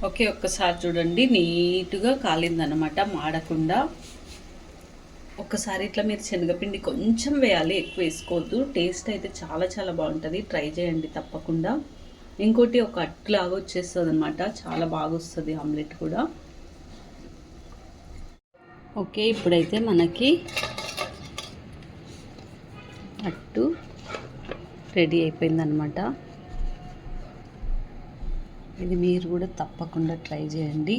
Okay, ఒక్కసారి చూడండి. నీట్గా కాలిందనమాట, మాడకుండా. ఒక్కసారి ఇట్లా మీరు శనగపిండి కొంచెం వేయాలి, ఎక్కువ వేసుకోవద్దు. టేస్ట్ అయితే చాలా చాలా బాగుంటుంది. ట్రై చేయండి తప్పకుండా. ఇంకోటి ఒక అట్టులాగా వచ్చేస్తుంది అనమాట, చాలా బాగా వస్తుంది ఆమ్లెట్ కూడా. ఓకే, ఇప్పుడైతే మనకి అట్టు రెడీ అయిపోయిందనమాట. ఇది మీరు కూడా తప్పకుండా ట్రై చేయండి.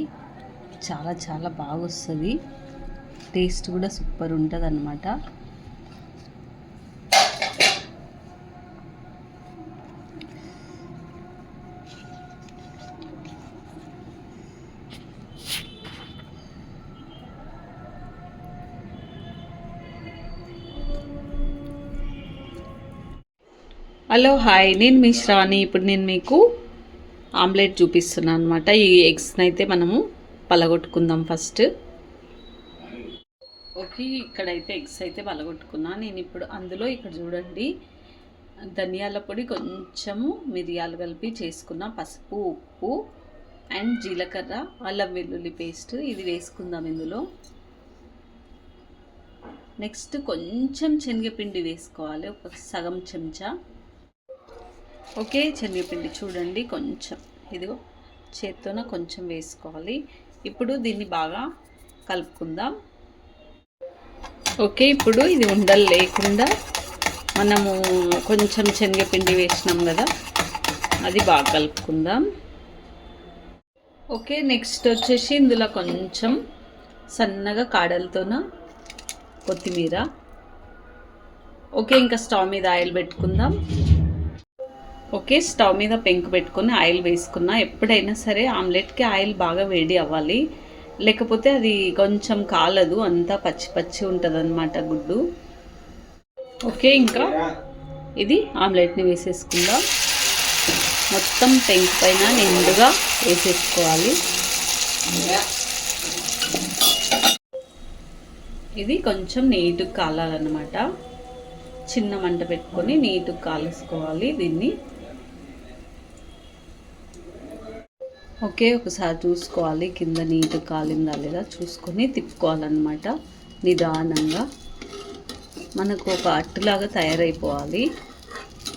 చాలా చాలా బాగా వస్తుంది. టేస్ట్ కూడా సూపర్ ఉంటుంది అన్నమాట. హలో, హాయ్, నేను మీ శ్రావణి. ఇప్పుడు నేను మీకు ఆమ్లెట్ చూపిస్తున్నాను అనమాట. ఈ ఎగ్స్ని అయితే మనము పలగొట్టుకుందాం ఫస్ట్. ఓకే, ఇక్కడైతే ఎగ్స్ అయితే పలగొట్టుకున్నా నేను. ఇప్పుడు అందులో ఇక్కడ చూడండి, ధనియాల పొడి, కొంచెము మిరియాలు కలిపి చేసుకున్న, పసుపు, ఉప్పు అండ్ జీలకర్ర, అల్లం వెల్లుల్లి పేస్ట్ ఇది వేసుకుందాం ఇందులో. నెక్స్ట్ కొంచెం శనగపిండి వేసుకోవాలి, ఒక సగం చెంచా. ఓకే, శనగపిండి చూడండి కొంచెం, ఇదిగో చేత్తోన కొంచెం వేసుకోవాలి. ఇప్పుడు దీన్ని బాగా కలుపుకుందాం. ఓకే, ఇప్పుడు ఇది ఉండలు లేకుండా మనము కొంచెం శనగపిండి వేసినాం కదా, అది బాగా కలుపుకుందాం. ఓకే, నెక్స్ట్ వచ్చేసి ఇందులో కొంచెం సన్నగా కాడలతోన కొత్తిమీర. ఓకే, ఇంకా స్టవ్ మీద ఆయిల్ పెట్టుకుందాం. ఓకే, స్టవ్ మీద పెంకు పెట్టుకొని ఆయిల్ వేసుకున్నా. ఎప్పుడైనా సరే ఆమ్లెట్కి ఆయిల్ బాగా వేడి అవ్వాలి, లేకపోతే అది కొంచెం కాలదు, అంతా పచ్చి పచ్చి ఉంటుంది అన్నమాట గుడ్డు. ఓకే, ఇంకా ఇది ఆమ్లెట్ని వేసేసుకుందాం. మొత్తం పెంకు పైన నిండుగా వేసేసుకోవాలి. ఇది కొంచెం నీట్గా కాలాలన్నమాట. చిన్న మంట పెట్టుకొని నీట్గా కాలేసుకోవాలి దీన్ని. ఓకే, ఒకసారి చూసుకోవాలి కింద నీట్గా కాలిందా లేదా చూసుకొని తిప్పుకోవాలన్నమాట నిదానంగా. మనకు ఒక అట్టులాగా తయారైపోవాలి,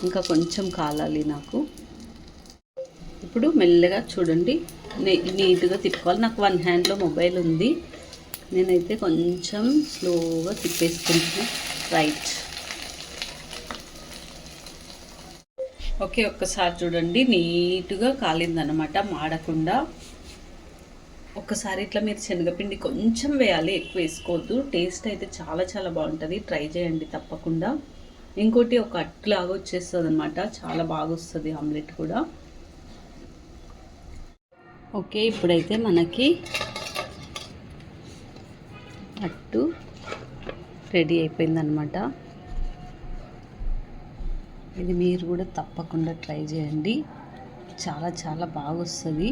ఇంకా కొంచెం కాలాలి నాకు. ఇప్పుడు మెల్లగా చూడండి, నీట్గా తిప్పుకోవాలి. నాకు వన్ హ్యాండ్లో మొబైల్ ఉంది, నేనైతే కొంచెం స్లోగా తిప్పేసుకుంటున్నాను. రైట్. ఓకే, ఒక్కసారి చూడండి, నీట్గా కాలిందనమాట, మాడకుండా. ఒక్కసారి ఇట్లా మీరు శనగపిండి కొంచెం వేయాలి, ఎక్కువ వేసుకోవద్దు. టేస్ట్ అయితే చాలా చాలా బాగుంటుంది. ట్రై చేయండి తప్పకుండా. ఇంకోటి ఒక అట్టులాగా వచ్చేస్తుంది అనమాట, చాలా బాగా వస్తుంది ఆమ్లెట్ కూడా. ఓకే, ఇప్పుడైతే మనకి అట్టు రెడీ అయిపోయిందనమాట. ఇది మీరు కూడా తప్పకుండా ట్రై చేయండి. చాలా చాలా బాగా వస్తుంది.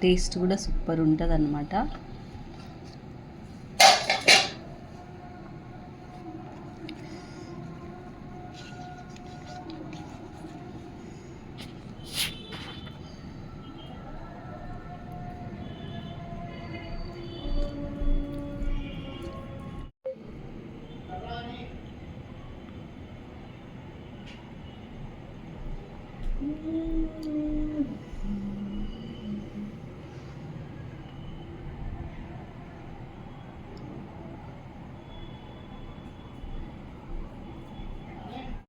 టేస్ట్ కూడా సూపర్ ఉంటుంది అన్నమాట.